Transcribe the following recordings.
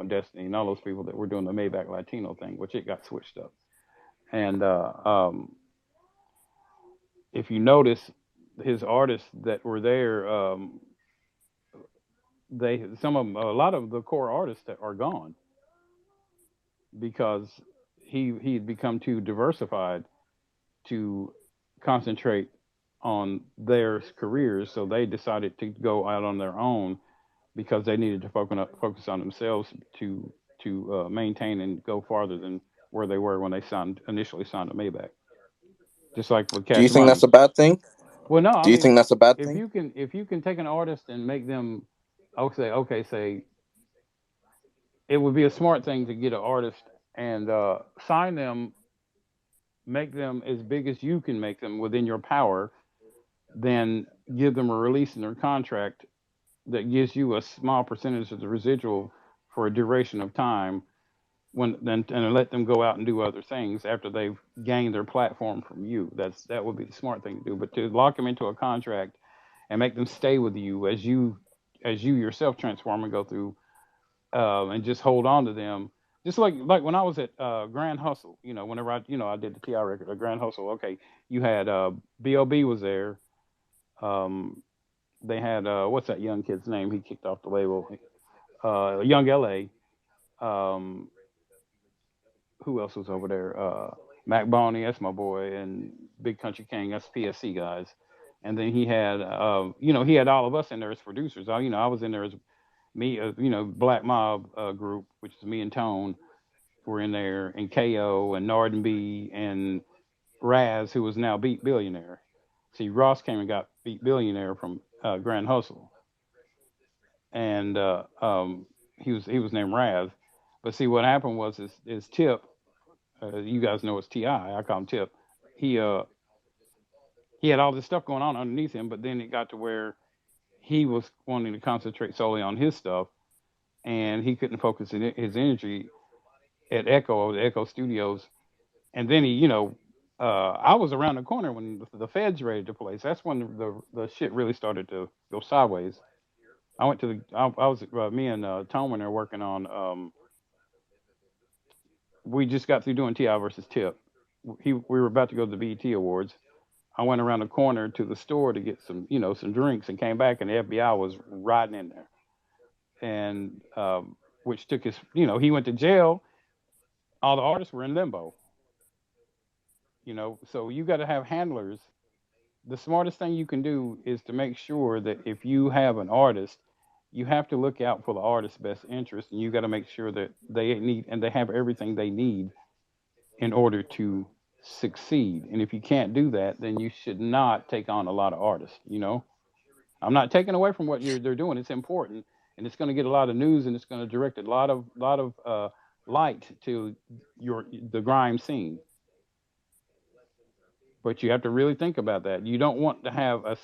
and Destiny and all those people that were doing the Maybach Latino thing, which it got switched up. And if you notice, his artists that were there, some of them, a lot of the core artists that are gone because he had become too diversified to concentrate on their careers, so they decided to go out on their own because they needed to focus on themselves to maintain and go farther than where they were when they initially signed to Maybach. Just like with Do you Cash think Money. that's a bad thing? Well, no, I Do you mean, think that's a bad if thing? you can take an artist and make them, I would say, okay, say it would be a smart thing to get an artist and sign them, make them as big as you can make them within your power, then give them a release in their contract that gives you a small percentage of the residual for a duration of time when then and let them go out and do other things after they've gained their platform from you. That would be the smart thing to do. But to lock them into a contract and make them stay with you as you yourself transform and go through and just hold on to them. Just like when I was at Grand Hustle, whenever I did the TI record, Grand Hustle. Okay, you had B.O.B. was there. Um, they had what's that young kid's name? He kicked off the label. Young L.A. Um, who else was over there? Mac Boney, that's my boy, and Big Country King, that's PSC guys. And then he had all of us in there as producers. I was in there as me, Black Mob group, which is me and Tone were in there, and KO and Nard B and Raz, who was now Beat Billionaire. See, Ross came and got Beat Billionaire from Grand Hustle, and he was named Raz. But see, what happened was is Tip, you guys know it's Ti. I call him Tip. He uh he had all this stuff going on underneath him, but then it got to where he was wanting to concentrate solely on his stuff, and he couldn't focus his energy at Echo, the Echo Studios. And then I was around the corner when the Feds raided the place. That's when the shit really started to go sideways. I was me and Tom were there working on. We just got through doing Ti versus Tip. We were about to go to the BET Awards. I went around the corner to the store to get some drinks, and came back, and the FBI was riding in there, and which took his. He went to jail. All the artists were in limbo. So you got to have handlers. The smartest thing you can do is to make sure that if you have an artist, you have to look out for the artist's best interest, and you got to make sure that they have everything they need in order to succeed. And if you can't do that, then you should not take on a lot of artists. I'm not taking away from what they're doing. It's important, and it's going to get a lot of news, and it's going to direct a lot of light to the grime scene. But you have to really think about that. You don't want to have a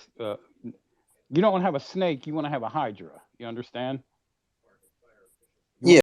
snake. You want to have a hydra. You understand?